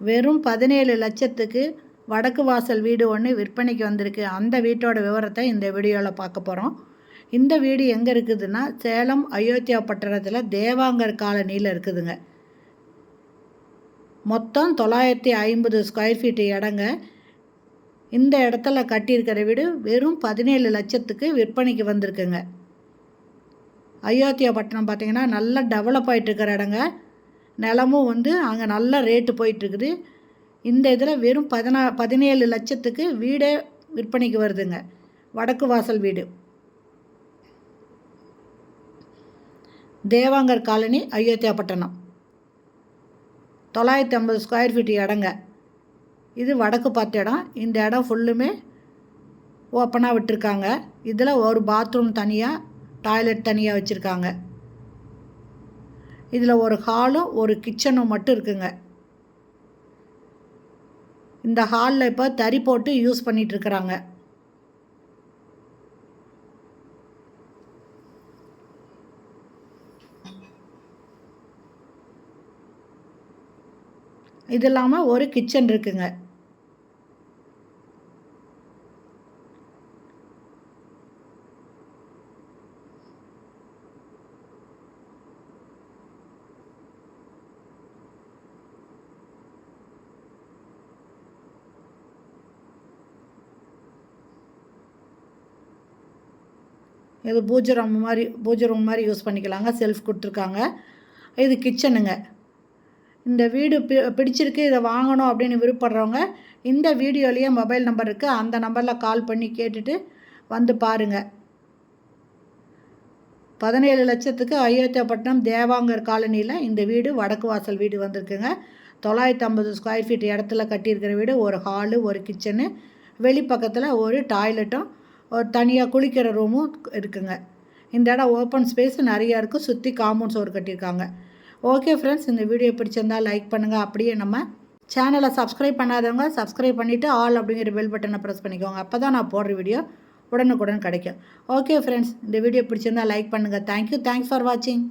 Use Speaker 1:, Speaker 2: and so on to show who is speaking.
Speaker 1: வெறும் 17 லட்சத்துக்கு வடக்கு வாசல் வீடு ஒன்று விற்பனைக்கு வந்திருக்கு. அந்த வீட்டோட விவரத்தை இந்த வீடியோவில் பார்க்க போகிறோம். இந்த வீடு எங்கே இருக்குதுன்னா சேலம் அயோத்தியா பட்டணத்தில் தேவாங்கர் காலனியில் இருக்குதுங்க. மொத்தம் 950 ஸ்கொயர் ஃபீட்டு இடங்க. இந்த இடத்துல கட்டியிருக்கிற வீடு வெறும் 17 லட்சத்துக்கு விற்பனைக்கு வந்திருக்குங்க. அயோத்தியா பட்டணம் பார்த்திங்கன்னா நல்லா டெவலப் ஆகிட்டு இருக்கிற இடங்க. நிலமும் அங்கே நல்ல ரேட்டு போயிட்டுருக்குது. இந்த இதில் வெறும் 17 லட்சத்துக்கு வீடே விற்பனைக்கு வருதுங்க. வடக்கு வாசல் வீடு, தேவாங்கர் காலனி, அயோத்தியா பட்டணம். 950 ஸ்கொயர் ஃபீட் இடங்க. இது வடக்கு பார்த்த இடம். இந்த இடம் ஃபுல்லுமே ஓப்பனாக விட்டுருக்காங்க. இதில் ஒரு பாத்ரூம் தனியாக, டாய்லெட் தனியாக வச்சுருக்காங்க. இதில் ஒரு ஹாலும் ஒரு கிச்சனும் மட்டும் இருக்குங்க. இந்த ஹாலில் இப்போ தறி போட்டு யூஸ் பண்ணிகிட்ருக்குறாங்க. இது இல்லாமல் ஒரு கிச்சன் இருக்குங்க. இது பூஜை ரூம் மாதிரி யூஸ் பண்ணிக்கலாங்க. செல்ஃப் கொடுத்துருக்காங்க. இது கிச்சனுங்க. இந்த வீடு பிடிச்சிருக்கு, இதை வாங்கணும் அப்படின்னு விருப்பப்படுறவங்க இந்த வீடியோலேயே மொபைல் நம்பர் இருக்குது. அந்த நம்பரில் கால் பண்ணி கேட்டுட்டு வந்து பாருங்கள். 17 லட்சத்துக்கு அயோத்தியாப்பட்டினம் தேவாங்கர் காலனியில் இந்த வீடு வடக்கு வாசல் வீடு வந்திருக்குங்க. 950 ஸ்கொயர் ஃபீட் இடத்துல கட்டியிருக்கிற வீடு. ஒரு ஹாலு, ஒரு கிச்சனு, வெளிப்பக்கத்தில் ஒரு டாய்லெட்டும், ஒரு தனியாக குளிக்கிற ரூமும் இருக்குங்க. இந்த இடம் ஓப்பன் ஸ்பேஸ் நிறையா இருக்குது. சுற்றி காம்பவுண்ட் சோறு கட்டியிருக்காங்க. ஓகே ஃப்ரெண்ட்ஸ், இந்த வீடியோ பிடிச்சிருந்தால் லைக் பண்ணுங்கள். அப்படியே நம்ம சேனலை சப்ஸ்கிரைப் பண்ணாதவங்க சப்ஸ்கிரைப் பண்ணிவிட்டு ஆல் அப்படிங்கிற பெல் பட்டனை ப்ரெஸ் பண்ணிக்கோங்க. அப்போ தான் நான் போடுற வீடியோ உடனுக்குடன் கிடைக்கும். ஓகே ஃப்ரெண்ட்ஸ், இந்த வீடியோ பிடிச்சிருந்தால் லைக் பண்ணுங்கள். தேங்க்யூ. தேங்க்ஸ் ஃபார் வாட்சிங்.